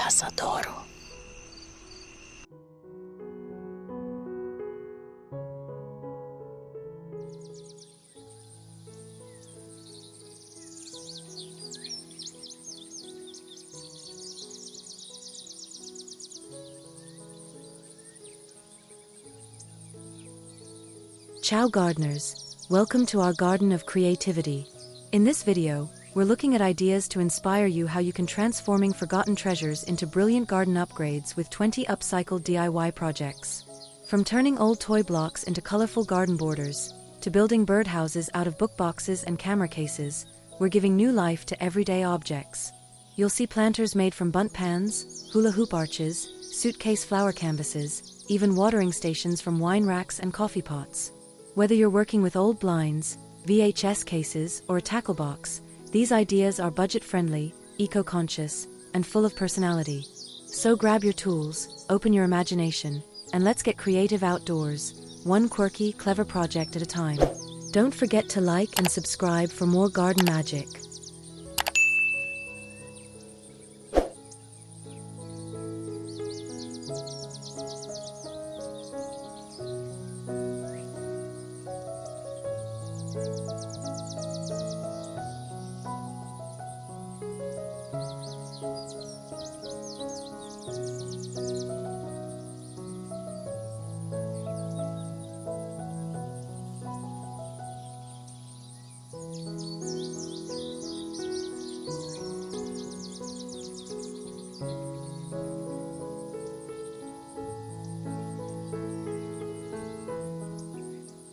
las adoro. Ciao gardeners, welcome to our garden of creativity. In this video, we're looking at ideas to inspire you how you can transforming forgotten treasures into brilliant garden upgrades with 20 upcycled DIY projects. From turning old toy blocks into colorful garden borders, to building birdhouses out of book boxes and camera cases, we're giving new life to everyday objects. You'll see planters made from Bundt pans, hula hoop arches, suitcase flower canvases, even watering stations from wine racks and coffee pots. Whether you're working with old blinds, VHS cases, or a tackle box, these ideas are budget-friendly, eco-conscious, and full of personality. So grab your tools, open your imagination, and let's get creative outdoors, one quirky, clever project at a time. Don't forget to like and subscribe for more garden magic.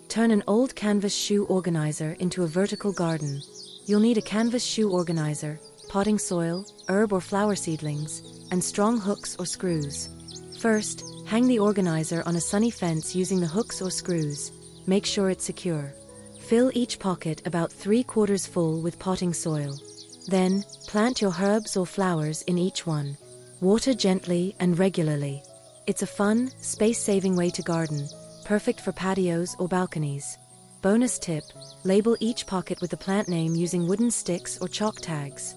Turn an old canvas shoe organizer into a vertical garden. You'll need a canvas shoe organizer, potting soil, herb or flower seedlings, and strong hooks or screws. First, hang the organizer on a sunny fence using the hooks or screws. Make sure it's secure. Fill each pocket about 3/4 full with potting soil. Then, plant your herbs or flowers in each one. Water gently and regularly. It's a fun, space-saving way to garden, perfect for patios or balconies. Bonus tip, label each pocket with the plant name using wooden sticks or chalk tags.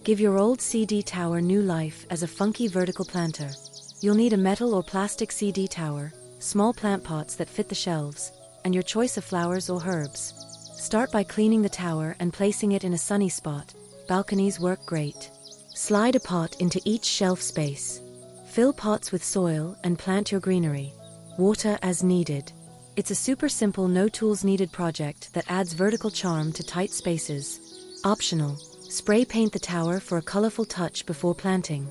Give your old CD tower new life as a funky vertical planter. You'll need a metal or plastic CD tower, small plant pots that fit the shelves, and your choice of flowers or herbs. Start by cleaning the tower and placing it in a sunny spot. Balconies work great. Slide a pot into each shelf space. Fill pots with soil and plant your greenery. Water as needed. It's a super simple no tools needed project that adds vertical charm to tight spaces. Optional. Spray paint the tower for a colorful touch before planting.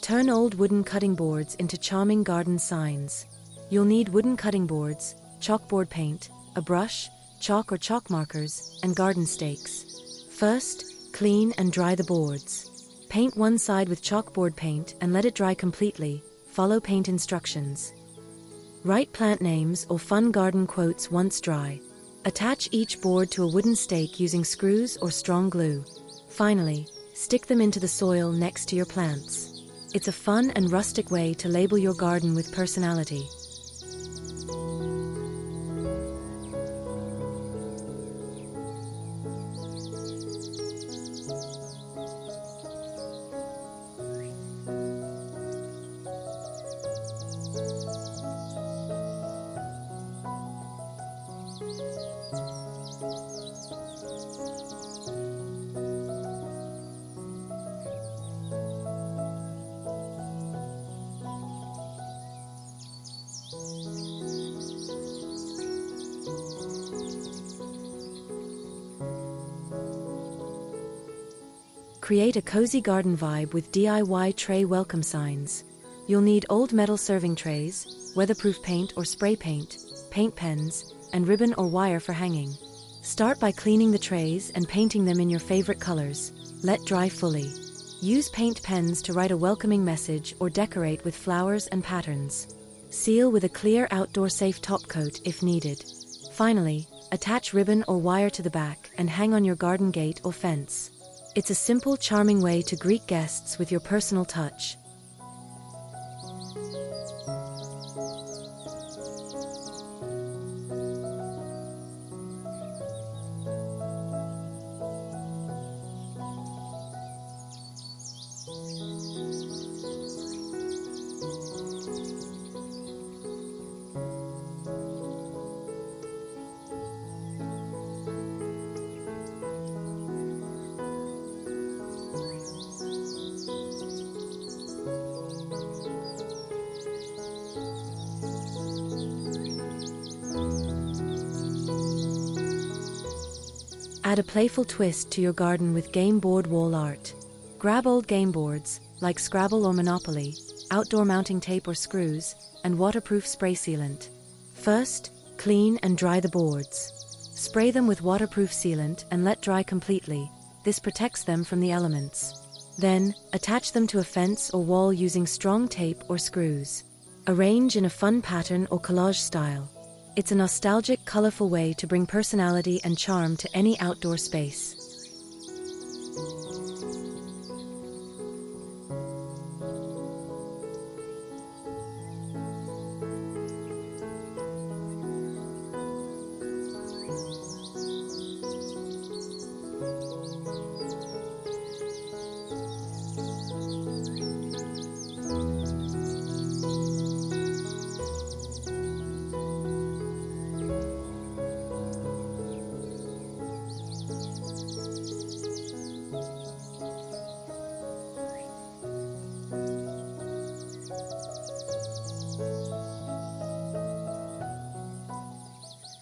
Turn old wooden cutting boards into charming garden signs. You'll need wooden cutting boards, chalkboard paint, a brush, chalk or chalk markers, and garden stakes. First, clean and dry the boards. Paint one side with chalkboard paint and let it dry completely. Follow paint instructions. Write plant names or fun garden quotes once dry. Attach each board to a wooden stake using screws or strong glue. Finally, stick them into the soil next to your plants. It's a fun and rustic way to label your garden with personality. Create a cozy garden vibe with DIY tray welcome signs. You'll need old metal serving trays, weatherproof paint or spray paint, paint pens, and ribbon or wire for hanging. Start by cleaning the trays and painting them in your favorite colors. Let dry fully. Use paint pens to write a welcoming message or decorate with flowers and patterns. Seal with a clear outdoor safe top coat if needed. Finally, attach ribbon or wire to the back and hang on your garden gate or fence. It's a simple, charming way to greet guests with your personal touch. Add a playful twist to your garden with game board wall art. Grab old game boards, like Scrabble or Monopoly, outdoor mounting tape or screws, and waterproof spray sealant. First, clean and dry the boards. Spray them with waterproof sealant and let dry completely. This protects them from the elements. Then, attach them to a fence or wall using strong tape or screws. Arrange in a fun pattern or collage style. It's a nostalgic, colorful way to bring personality and charm to any outdoor space.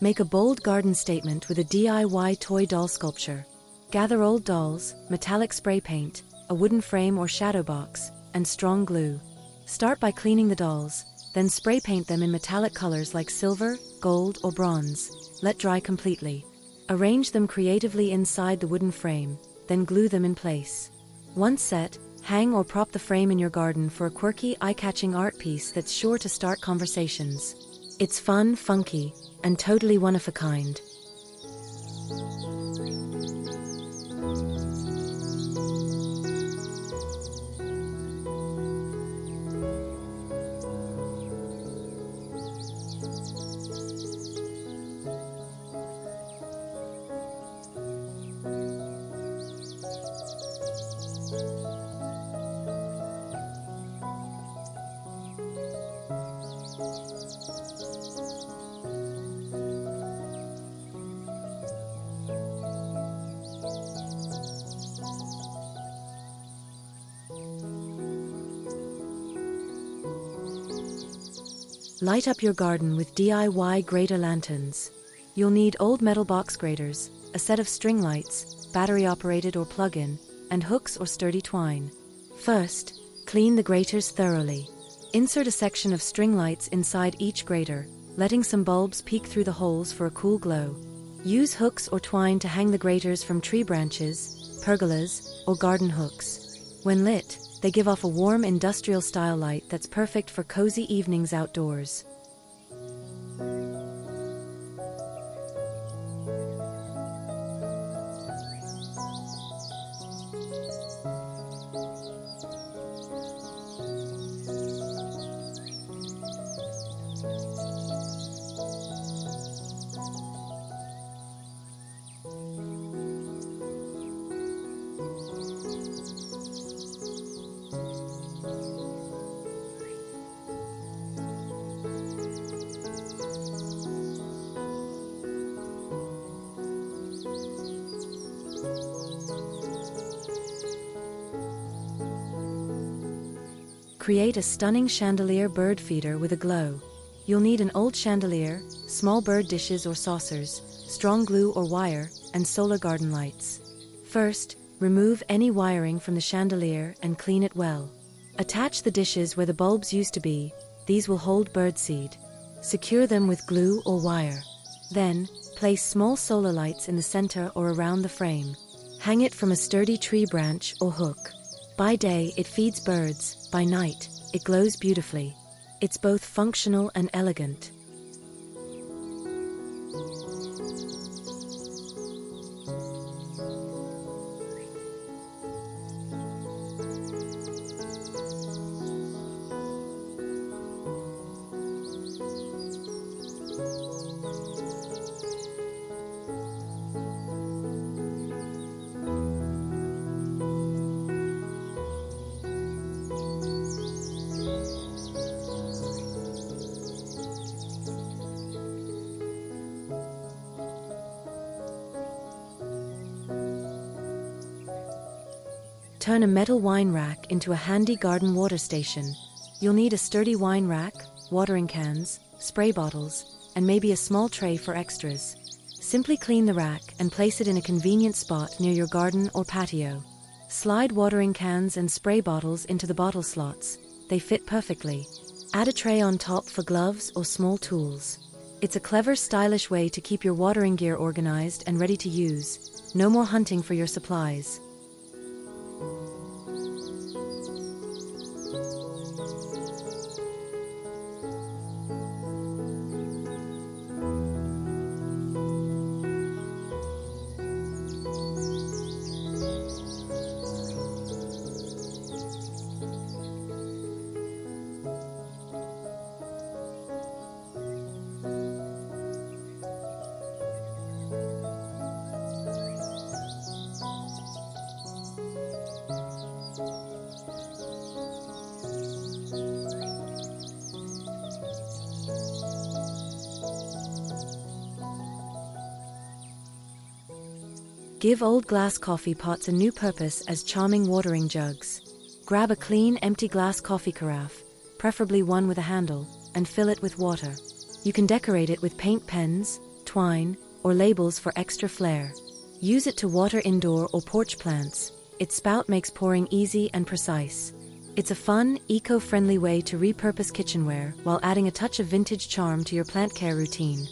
Make a bold garden statement with a DIY toy doll sculpture. Gather old dolls, metallic spray paint, a wooden frame or shadow box, and strong glue. Start by cleaning the dolls, then spray paint them in metallic colors like silver, gold, or bronze. Let dry completely. Arrange them creatively inside the wooden frame, then glue them in place. Once set, hang or prop the frame in your garden for a quirky, eye-catching art piece that's sure to start conversations. It's fun, funky, and totally one of a kind. Light up your garden with DIY Grater lanterns. You'll need old metal box graters, a set of string lights, battery-operated or plug-in, and hooks or sturdy twine. First, clean the graters thoroughly. Insert a section of string lights inside each grater, letting some bulbs peek through the holes for a cool glow. Use hooks or twine to hang the graters from tree branches, pergolas, or garden hooks. When lit, they give off a warm industrial-style light that's perfect for cozy evenings outdoors. Create a stunning chandelier bird feeder with a glow. You'll need an old chandelier, small bird dishes or saucers, strong glue or wire, and solar garden lights. First, Remove any wiring from the chandelier and clean it well. Attach the dishes where the bulbs used to be. These will hold birdseed. Secure them with glue or wire. Then, place small solar lights in the center or around the frame. Hang it from a sturdy tree branch or hook. By day, it feeds birds. By night, it glows beautifully. It's both functional and elegant. Turn a metal wine rack into a handy garden water station. You'll need a sturdy wine rack, watering cans, spray bottles, and maybe a small tray for extras. Simply clean the rack and place it in a convenient spot near your garden or patio. Slide watering cans and spray bottles into the bottle slots. They fit perfectly. Add a tray on top for gloves or small tools. It's a clever, stylish way to keep your watering gear organized and ready to use. No more hunting for your supplies. Give old glass coffee pots a new purpose as charming watering jugs. Grab a clean, empty glass coffee carafe, preferably one with a handle, and fill it with water. You can decorate it with paint pens, twine, or labels for extra flair. Use it to water indoor or porch plants. Its spout makes pouring easy and precise. It's a fun, eco-friendly way to repurpose kitchenware while adding a touch of vintage charm to your plant care routine.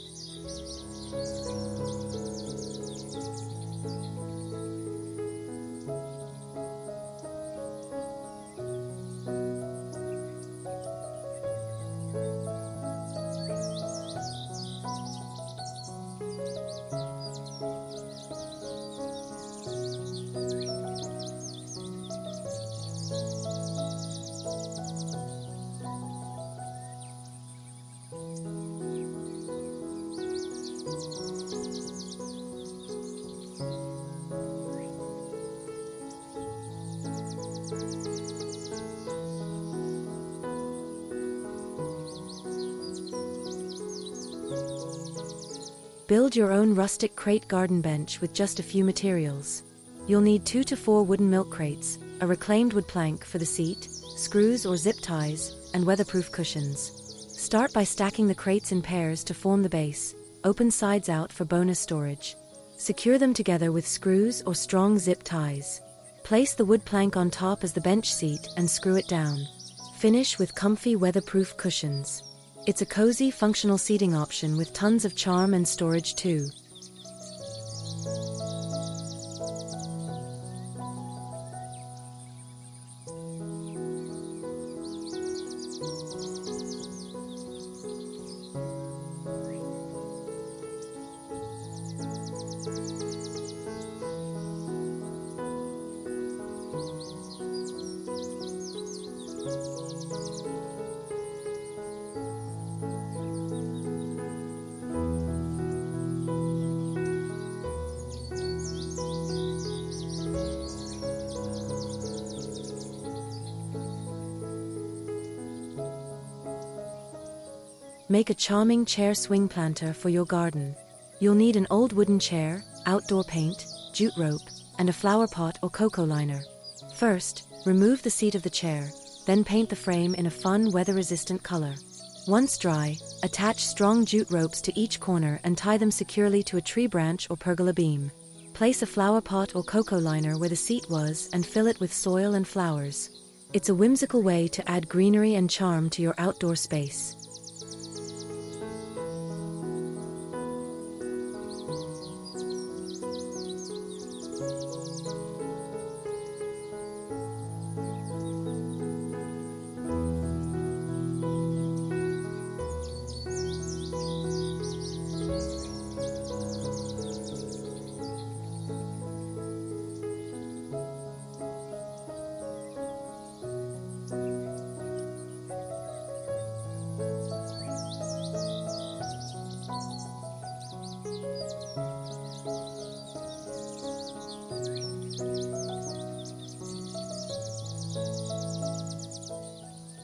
Build your own rustic crate garden bench with just a few materials. You'll need 2 to 4 wooden milk crates, a reclaimed wood plank for the seat, screws or zip ties, and weatherproof cushions. Start by stacking the crates in pairs to form the base, open sides out for bonus storage. Secure them together with screws or strong zip ties. Place the wood plank on top as the bench seat and screw it down. Finish with comfy weatherproof cushions. It's a cozy, functional seating option with tons of charm and storage too. Make a charming chair swing planter for your garden. You'll need an old wooden chair, outdoor paint, jute rope, and a flower pot or cocoa liner. First, remove the seat of the chair, then paint the frame in a fun, weather-resistant color. Once dry, attach strong jute ropes to each corner and tie them securely to a tree branch or pergola beam. Place a flower pot or cocoa liner where the seat was and fill it with soil and flowers. It's a whimsical way to add greenery and charm to your outdoor space.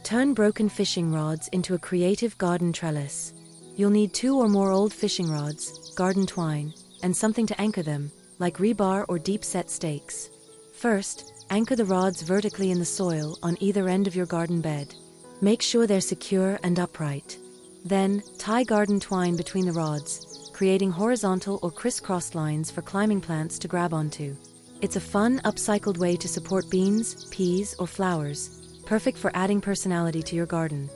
Turn broken fishing rods into a creative garden trellis. You'll need 2 or more old fishing rods, garden twine, and something to anchor them, like rebar or deep-set stakes. First, anchor the rods vertically in the soil on either end of your garden bed. Make sure they're secure and upright. Then, tie garden twine between the rods, creating horizontal or crisscross lines for climbing plants to grab onto. It's a fun, upcycled way to support beans, peas, or flowers, perfect for adding personality to your garden.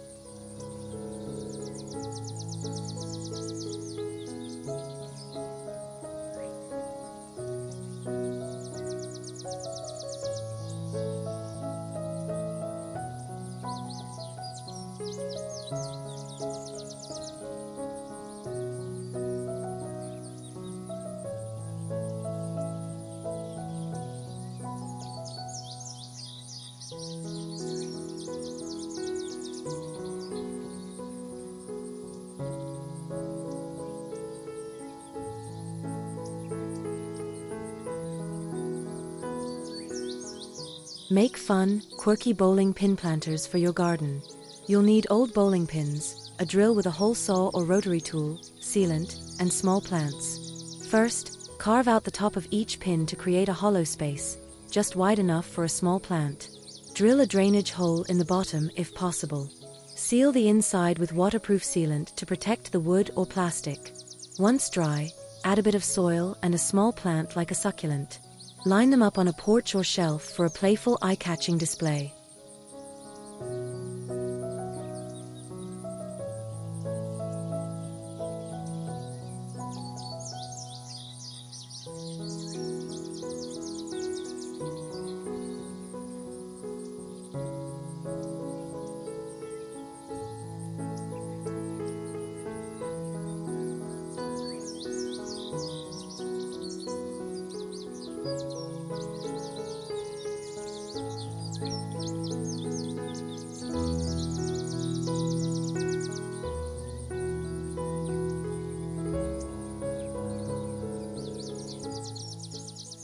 Make fun, quirky bowling pin planters for your garden. You'll need old bowling pins, a drill with a hole saw or rotary tool, sealant, and small plants. First, carve out the top of each pin to create a hollow space, just wide enough for a small plant. Drill a drainage hole in the bottom if possible. Seal the inside with waterproof sealant to protect the wood or plastic. Once dry, add a bit of soil and a small plant like a succulent. Line them up on a porch or shelf for a playful, eye-catching display.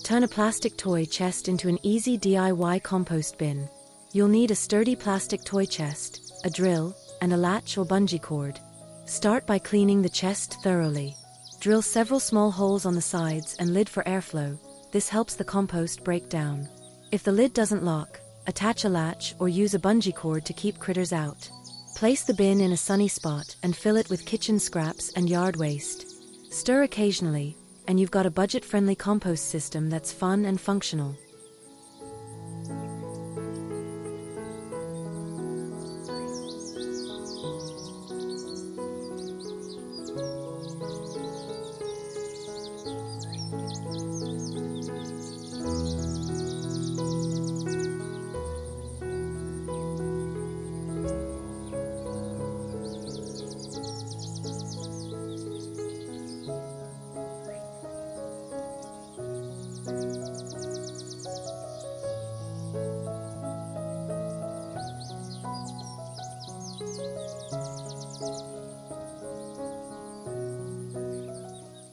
Turn a plastic toy chest into an easy DIY compost bin. You'll need a sturdy plastic toy chest, a drill, and a latch or bungee cord. Start by cleaning the chest thoroughly. Drill several small holes on the sides and lid for airflow. This helps the compost break down. If the lid doesn't lock, attach a latch or use a bungee cord to keep critters out. Place the bin in a sunny spot and fill it with kitchen scraps and yard waste. Stir occasionally, and you've got a budget-friendly compost system that's fun and functional.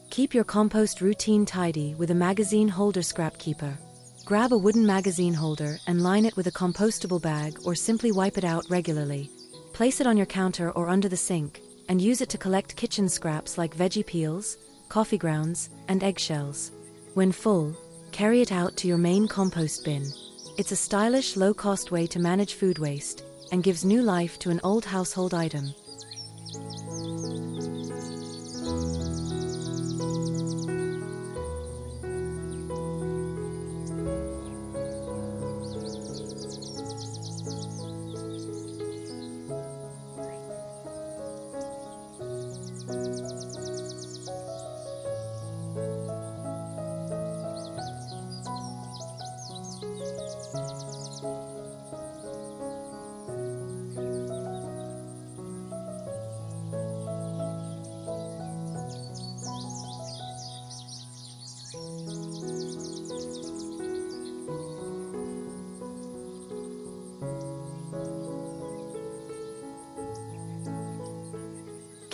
Keep your compost routine tidy with a magazine holder scrap keeper. Grab a wooden magazine holder and line it with a compostable bag or simply wipe it out regularly. Place it on your counter or under the sink, and use it to collect kitchen scraps like veggie peels, coffee grounds, and eggshells. When full, carry it out to your main compost bin. It's a stylish, low-cost way to manage food waste, and gives new life to an old household item.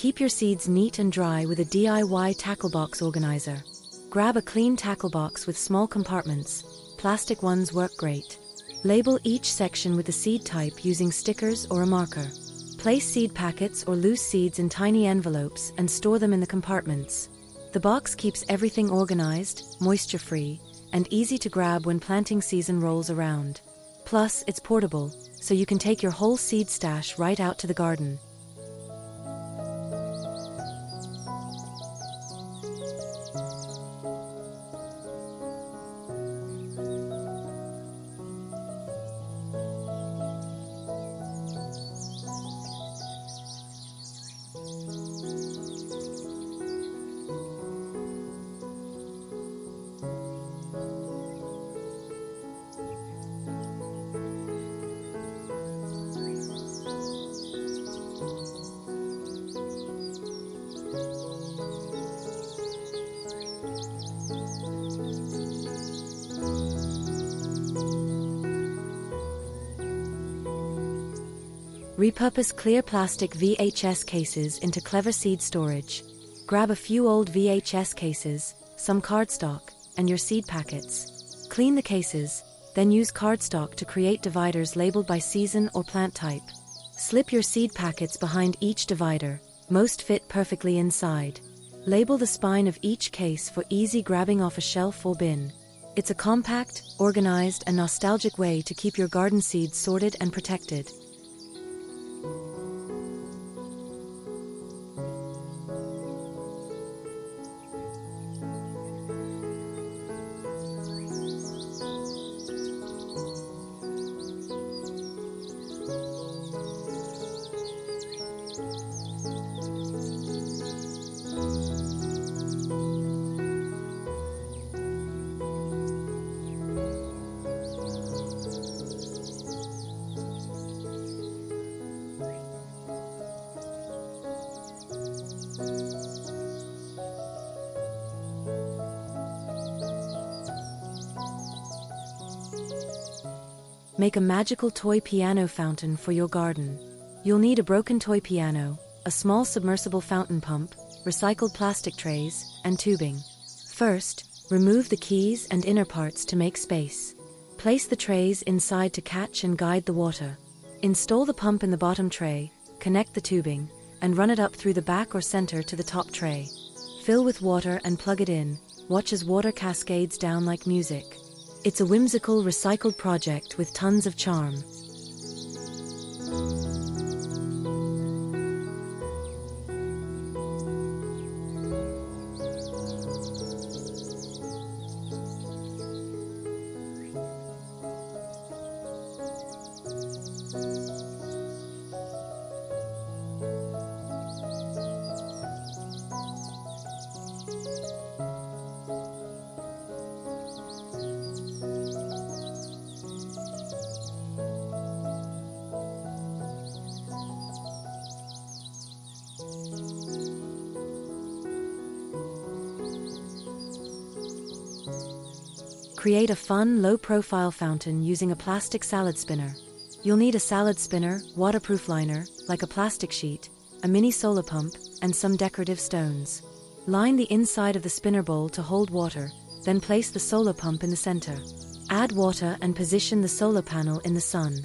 Keep your seeds neat and dry with a DIY tackle box organizer. Grab a clean tackle box with small compartments. Plastic ones work great. Label each section with the seed type using stickers or a marker. Place seed packets or loose seeds in tiny envelopes and store them in the compartments. The box keeps everything organized, moisture-free, and easy to grab when planting season rolls around. Plus, it's portable, so you can take your whole seed stash right out to the garden. Repurpose clear plastic VHS cases into clever seed storage. Grab a few old VHS cases, some cardstock, and your seed packets. Clean the cases, then use cardstock to create dividers labeled by season or plant type. Slip your seed packets behind each divider, most fit perfectly inside. Label the spine of each case for easy grabbing off a shelf or bin. It's a compact, organized, and nostalgic way to keep your garden seeds sorted and protected. Make a magical toy piano fountain for your garden. You'll need a broken toy piano, a small submersible fountain pump, recycled plastic trays, and tubing. First, remove the keys and inner parts to make space. Place the trays inside to catch and guide the water. Install the pump in the bottom tray, connect the tubing, and run it up through the back or center to the top tray. Fill with water and plug it in. Watch as water cascades down like music. It's a whimsical, recycled project with tons of charm. Create a fun, low-profile fountain using a plastic salad spinner. You'll need a salad spinner, waterproof liner, like a plastic sheet, a mini solar pump, and some decorative stones. Line the inside of the spinner bowl to hold water, then place the solar pump in the center. Add water and position the solar panel in the sun.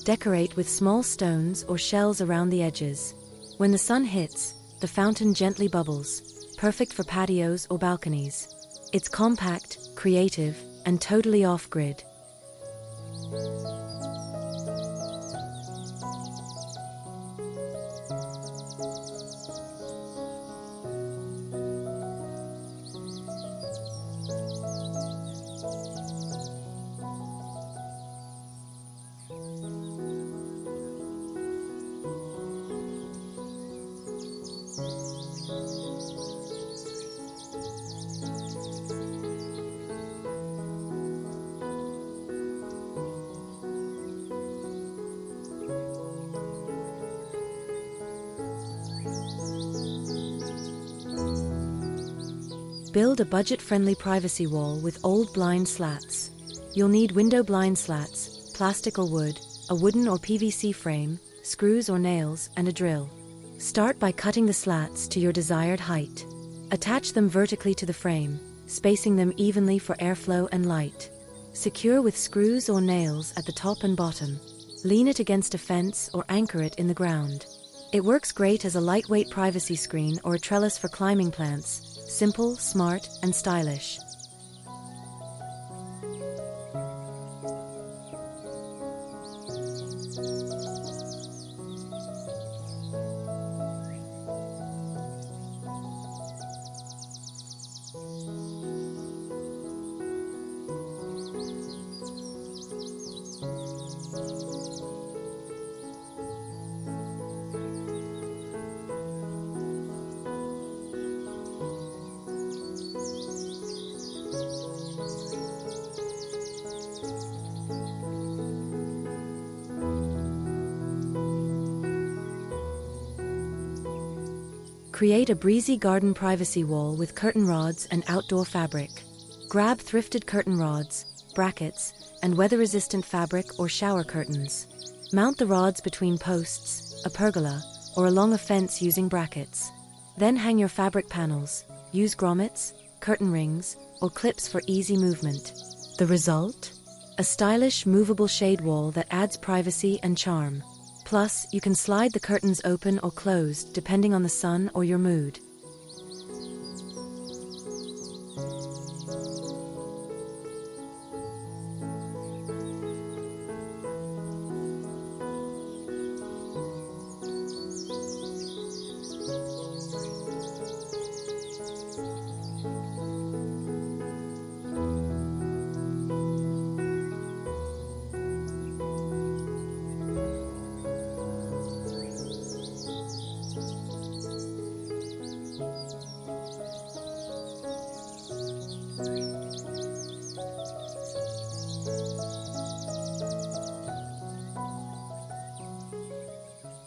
Decorate with small stones or shells around the edges. When the sun hits, the fountain gently bubbles, perfect for patios or balconies. It's compact, creative, and totally off-grid. Build a budget-friendly privacy wall with old blind slats. You'll need window blind slats, plastic or wood, a wooden or PVC frame, screws or nails, and a drill. Start by cutting the slats to your desired height. Attach them vertically to the frame, spacing them evenly for airflow and light. Secure with screws or nails at the top and bottom. Lean it against a fence or anchor it in the ground. It works great as a lightweight privacy screen or a trellis for climbing plants. Simple, smart, and stylish. Create a breezy garden privacy wall with curtain rods and outdoor fabric. Grab thrifted curtain rods, brackets, and weather-resistant fabric or shower curtains. Mount the rods between posts, a pergola, or along a fence using brackets. Then hang your fabric panels. Use grommets, curtain rings, or clips for easy movement. The result? A stylish, movable shade wall that adds privacy and charm. Plus, you can slide the curtains open or closed depending on the sun or your mood.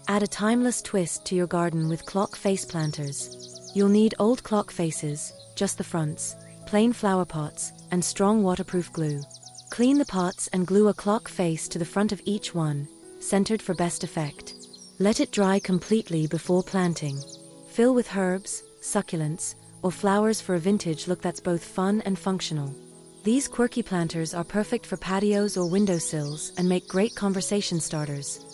Add a timeless twist to your garden with clock face planters. You'll need old clock faces, just the fronts, plain flower pots, and strong waterproof glue. Clean the pots and glue a clock face to the front of each one, centered for best effect. Let it dry completely before planting. Fill with herbs, succulents, or flowers for a vintage look that's both fun and functional. These quirky planters are perfect for patios or windowsills and make great conversation starters.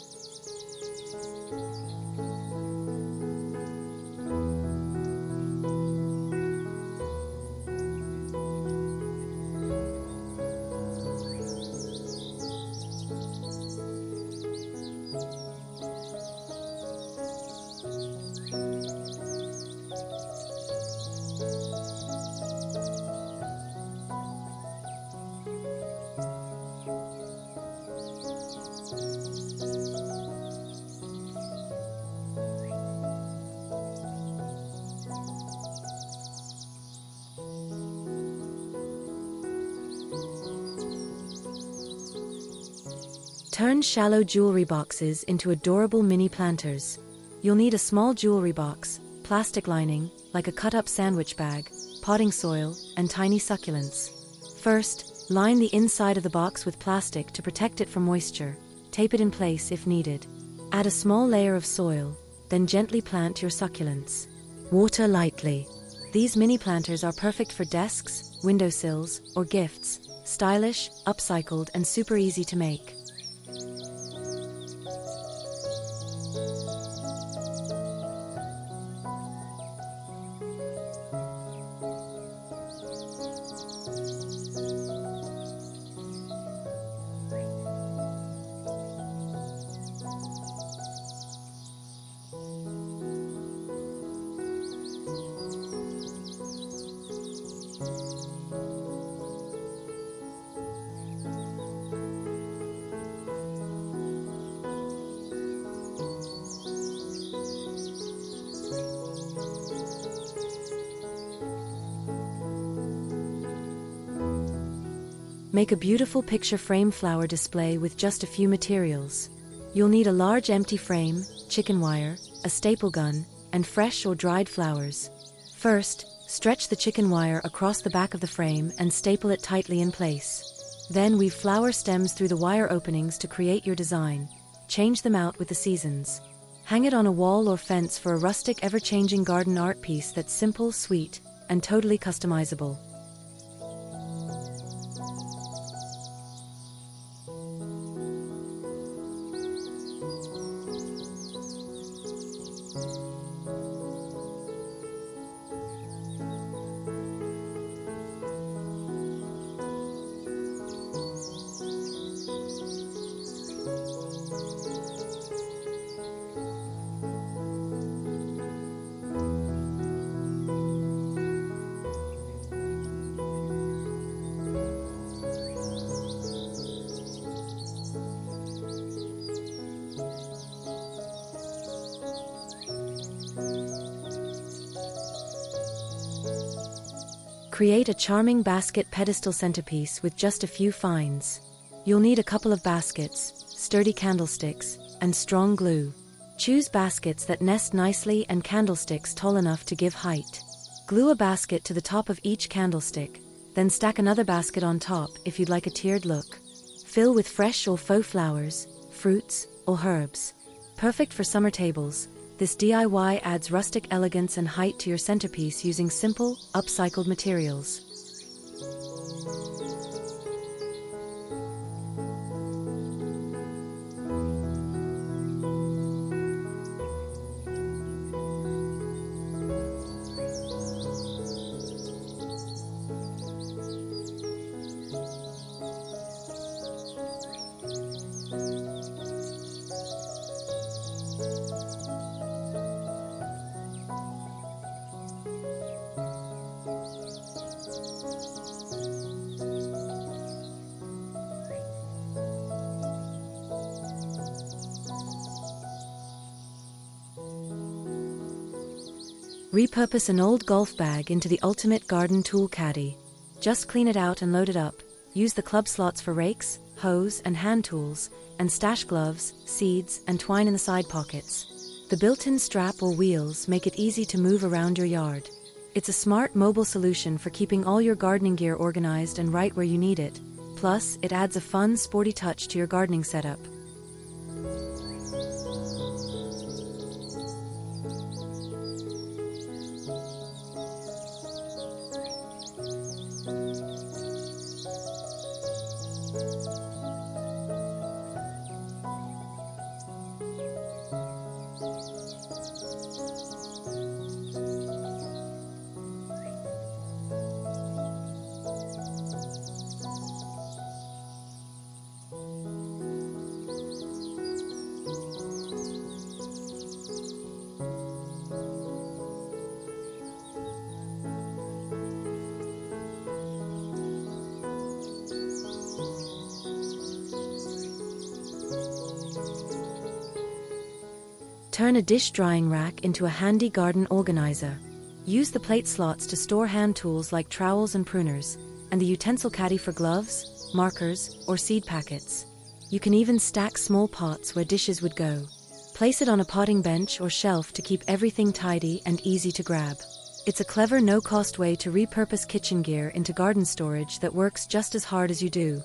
Turn shallow jewelry boxes into adorable mini planters. You'll need a small jewelry box, plastic lining, like a cut-up sandwich bag, potting soil, and tiny succulents. First, line the inside of the box with plastic to protect it from moisture. Tape it in place if needed. Add a small layer of soil, then gently plant your succulents. Water lightly. These mini planters are perfect for desks, windowsills, or gifts. Stylish, upcycled, and super easy to make. Make a beautiful picture frame flower display with just a few materials. You'll need a large empty frame, chicken wire, a staple gun, and fresh or dried flowers. First, stretch the chicken wire across the back of the frame and staple it tightly in place. Then weave flower stems through the wire openings to create your design. Change them out with the seasons. Hang it on a wall or fence for a rustic, ever-changing garden art piece that's simple, sweet, and totally customizable. Create a charming basket pedestal centerpiece with just a few finds. You'll need a couple of baskets, sturdy candlesticks, and strong glue. Choose baskets that nest nicely and candlesticks tall enough to give height. Glue a basket to the top of each candlestick, then stack another basket on top if you'd like a tiered look. Fill with fresh or faux flowers, fruits, or herbs. Perfect for summer tables, this DIY adds rustic elegance and height to your centerpiece using simple, upcycled materials. Repurpose an old golf bag into the ultimate garden tool caddy. Just clean it out and load it up. Use the club slots for rakes, hoes, and hand tools, and stash gloves, seeds, and twine in the side pockets. The built-in strap or wheels make it easy to move around your yard. It's a smart mobile solution for keeping all your gardening gear organized and right where you need it. Plus, it adds a fun, sporty touch to your gardening setup. Turn a dish drying rack into a handy garden organizer. Use the plate slots to store hand tools like trowels and pruners, and the utensil caddy for gloves, markers, or seed packets. You can even stack small pots where dishes would go. Place it on a potting bench or shelf to keep everything tidy and easy to grab. It's a clever, no-cost way to repurpose kitchen gear into garden storage that works just as hard as you do.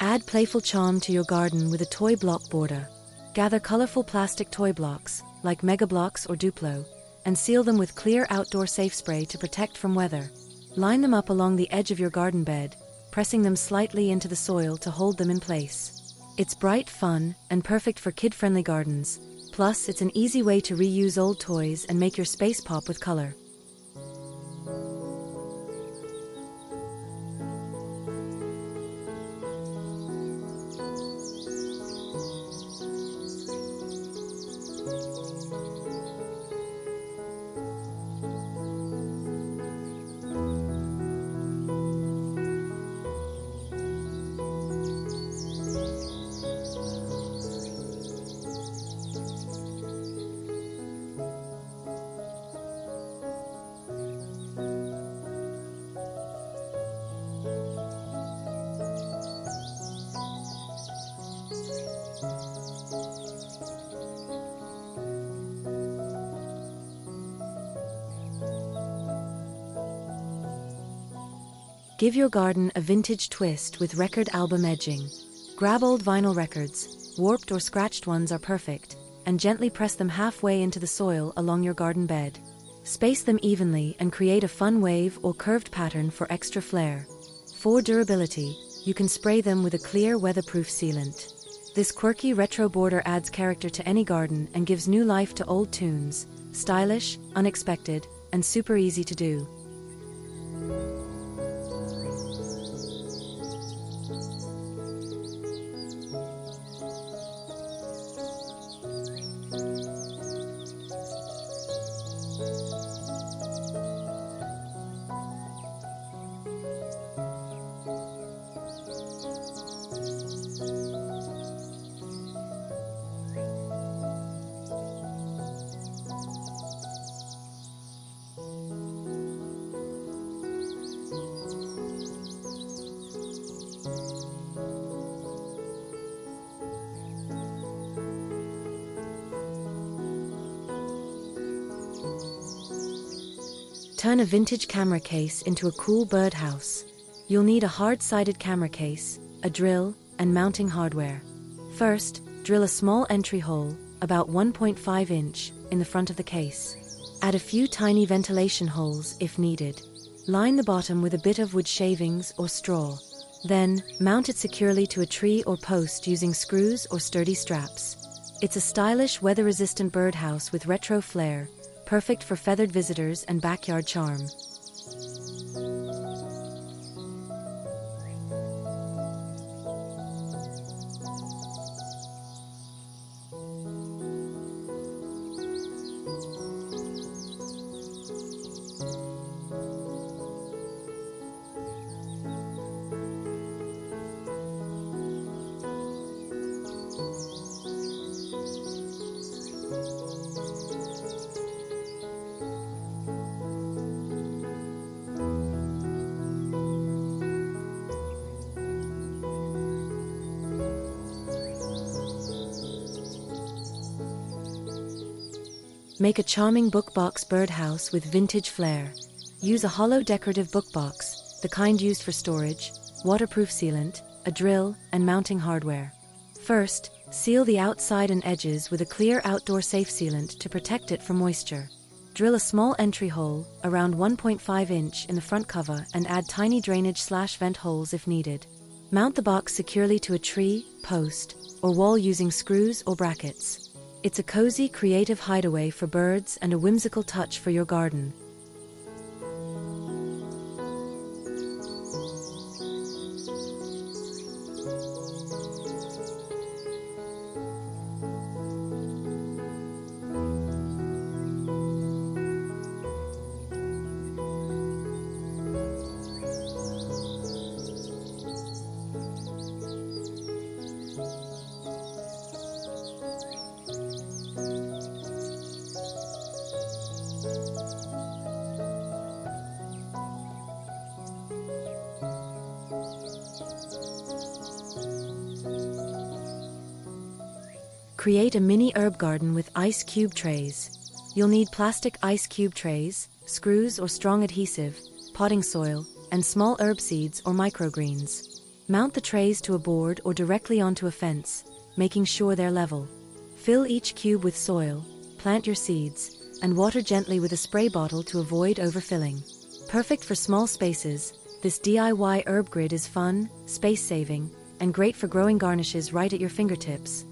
Add playful charm to your garden with a toy block border. Gather colorful plastic toy blocks, like Mega Blocks or Duplo, and seal them with clear outdoor safe spray to protect from weather. Line them up along the edge of your garden bed, pressing them slightly into the soil to hold them in place. It's bright, fun, and perfect for kid-friendly gardens. Plus, it's an easy way to reuse old toys and make your space pop with color. Give your garden a vintage twist with record album edging. Grab old vinyl records, warped or scratched ones are perfect, and gently press them halfway into the soil along your garden bed. Space them evenly and create a fun wave or curved pattern for extra flair. For durability, you can spray them with a clear weatherproof sealant. This quirky retro border adds character to any garden and gives new life to old tunes. Stylish, unexpected, and super easy to do. Turn a vintage camera case into a cool birdhouse. You'll need a hard-sided camera case, a drill, and mounting hardware. First, drill a small entry hole, about 1.5 inch, in the front of the case. Add a few tiny ventilation holes if needed. Line the bottom with a bit of wood shavings or straw. Then, mount it securely to a tree or post using screws or sturdy straps. It's a stylish, weather-resistant birdhouse with retro flair, perfect for feathered visitors and backyard charm. Make a charming bookbox birdhouse with vintage flair. Use a hollow decorative bookbox, the kind used for storage, waterproof sealant, a drill, and mounting hardware. First, seal the outside and edges with a clear outdoor safe sealant to protect it from moisture. Drill a small entry hole, around 1.5 inch, in the front cover and add tiny drainage/vent holes if needed. Mount the box securely to a tree, post, or wall using screws or brackets. It's a cozy, creative hideaway for birds and a whimsical touch for your garden. Create a mini herb garden with ice cube trays. You'll need plastic ice cube trays, screws or strong adhesive, potting soil, and small herb seeds or microgreens. Mount the trays to a board or directly onto a fence, making sure they're level. Fill each cube with soil, plant your seeds, and water gently with a spray bottle to avoid overfilling. Perfect for small spaces, this DIY herb grid is fun, space-saving, and great for growing garnishes right at your fingertips.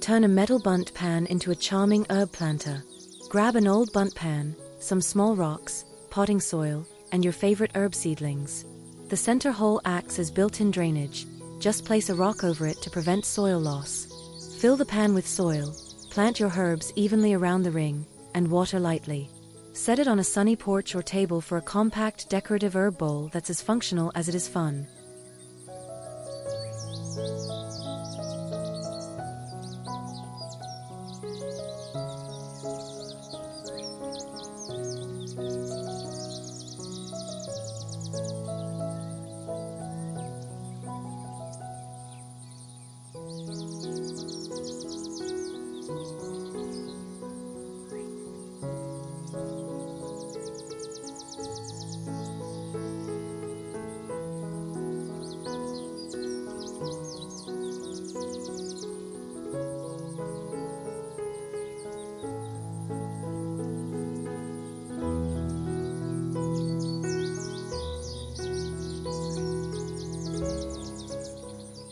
Turn a metal Bundt pan into a charming herb planter. Grab an old Bundt pan, some small rocks, potting soil, and your favorite herb seedlings. The center hole acts as built-in drainage, just place a rock over it to prevent soil loss. Fill the pan with soil, plant your herbs evenly around the ring, and water lightly. Set it on a sunny porch or table for a compact decorative herb bowl that's as functional as it is fun.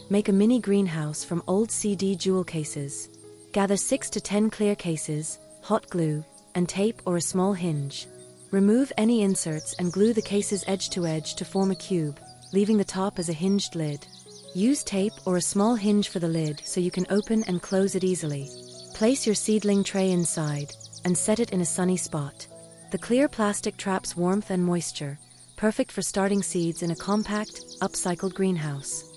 Make a mini greenhouse from old CD jewel cases. Gather 6 to 10 clear cases, hot glue, and tape or a small hinge. Remove any inserts and glue the cases edge to edge to form a cube, leaving the top as a hinged lid. Use tape or a small hinge for the lid so you can open and close it easily. Place your seedling tray inside and set it in a sunny spot. The clear plastic traps warmth and moisture, perfect for starting seeds in a compact, upcycled greenhouse.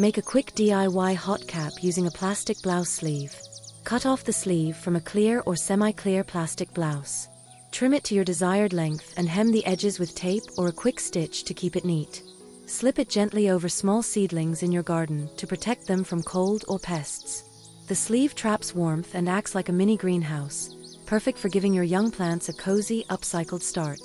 Make a quick DIY hot cap using a plastic blouse sleeve. Cut off the sleeve from a clear or semi-clear plastic blouse. Trim it to your desired length and hem the edges with tape or a quick stitch to keep it neat. Slip it gently over small seedlings in your garden to protect them from cold or pests. The sleeve traps warmth and acts like a mini greenhouse, perfect for giving your young plants a cozy, upcycled start.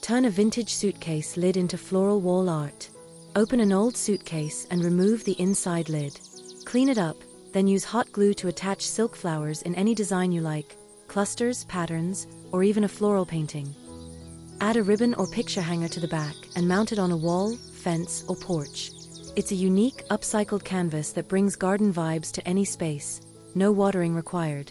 Turn a vintage suitcase lid into floral wall art. Open an old suitcase and remove the inside lid. Clean it up, then use hot glue to attach silk flowers in any design you like, clusters, patterns, or even a floral painting. Add a ribbon or picture hanger to the back and mount it on a wall, fence, or porch. It's a unique, upcycled canvas that brings garden vibes to any space. No watering required.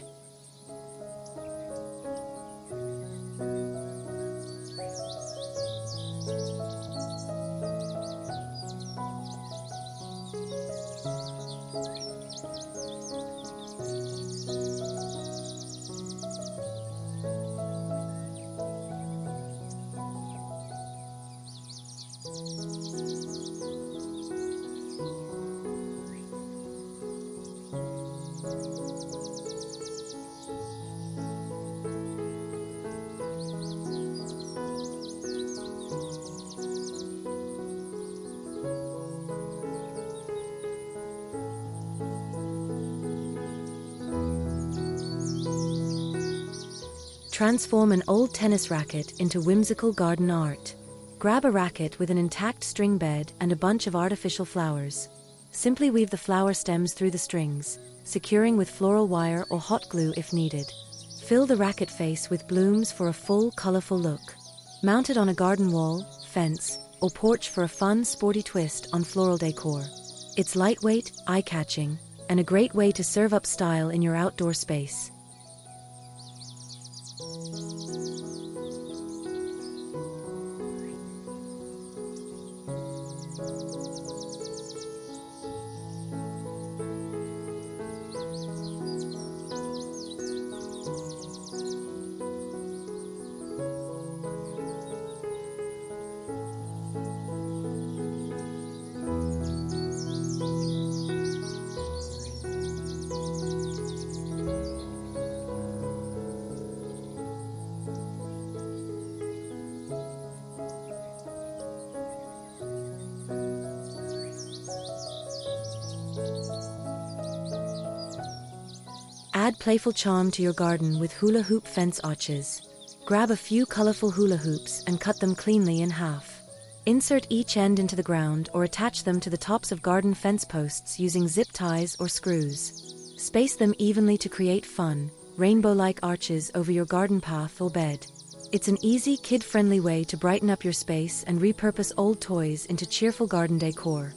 Transform an old tennis racket into whimsical garden art. Grab a racket with an intact string bed and a bunch of artificial flowers. Simply weave the flower stems through the strings, securing with floral wire or hot glue if needed. Fill the racket face with blooms for a full, colorful look. Mount it on a garden wall, fence, or porch for a fun, sporty twist on floral decor. It's lightweight, eye-catching, and a great way to serve up style in your outdoor space. Add playful charm to your garden with hula hoop fence arches. Grab a few colorful hula hoops and cut them cleanly in half. Insert each end into the ground or attach them to the tops of garden fence posts using zip ties or screws. Space them evenly to create fun, rainbow-like arches over your garden path or bed. It's an easy, kid-friendly way to brighten up your space and repurpose old toys into cheerful garden decor.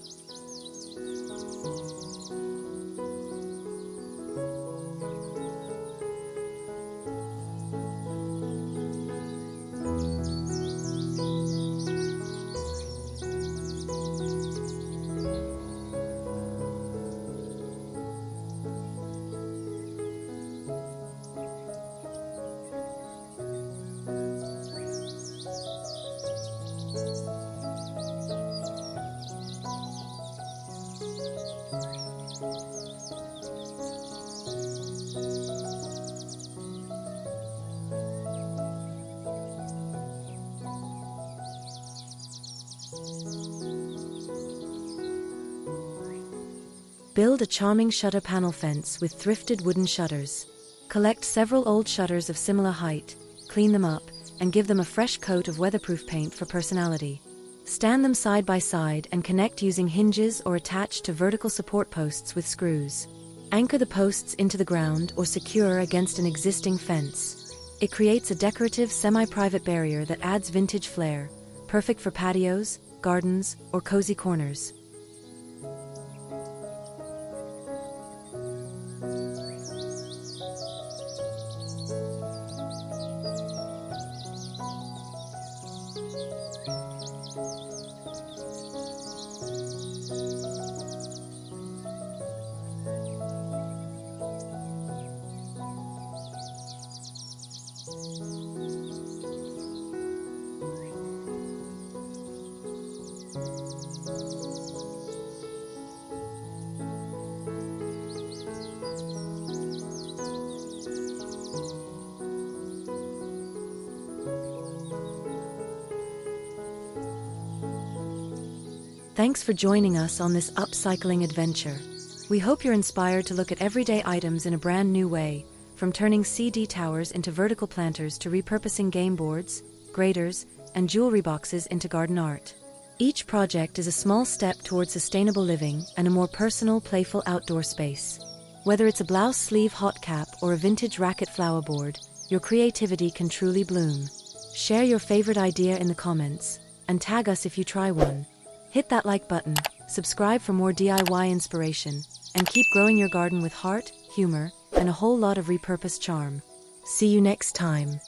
Build a charming shutter panel fence with thrifted wooden shutters. Collect several old shutters of similar height, clean them up, and give them a fresh coat of weatherproof paint for personality. Stand them side by side and connect using hinges or attach to vertical support posts with screws. Anchor the posts into the ground or secure against an existing fence. It creates a decorative semi-private barrier that adds vintage flair, perfect for patios, gardens, or cozy corners. Thanks for joining us on this upcycling adventure. We hope you're inspired to look at everyday items in a brand new way, from turning CD towers into vertical planters to repurposing game boards, graters, and jewelry boxes into garden art. Each project is a small step towards sustainable living and a more personal, playful outdoor space. Whether it's a blouse sleeve hot cap or a vintage racket flower board, your creativity can truly bloom. Share your favorite idea in the comments, and tag us if you try one. Hit that like button, subscribe for more DIY inspiration, and keep growing your garden with heart, humor, and a whole lot of repurposed charm. See you next time.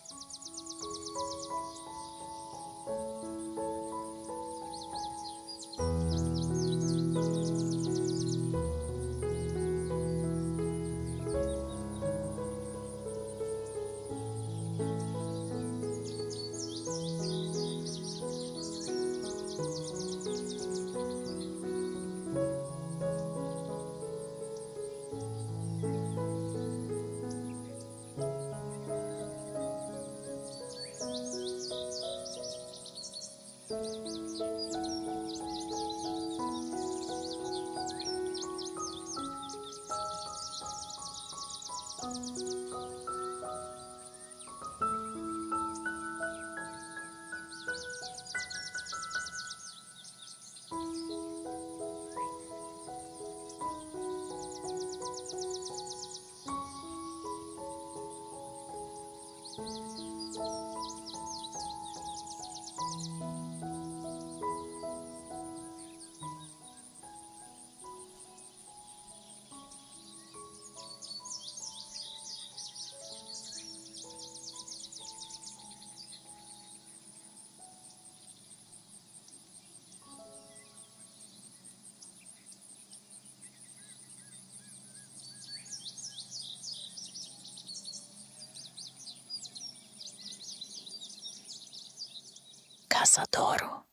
cazadoro.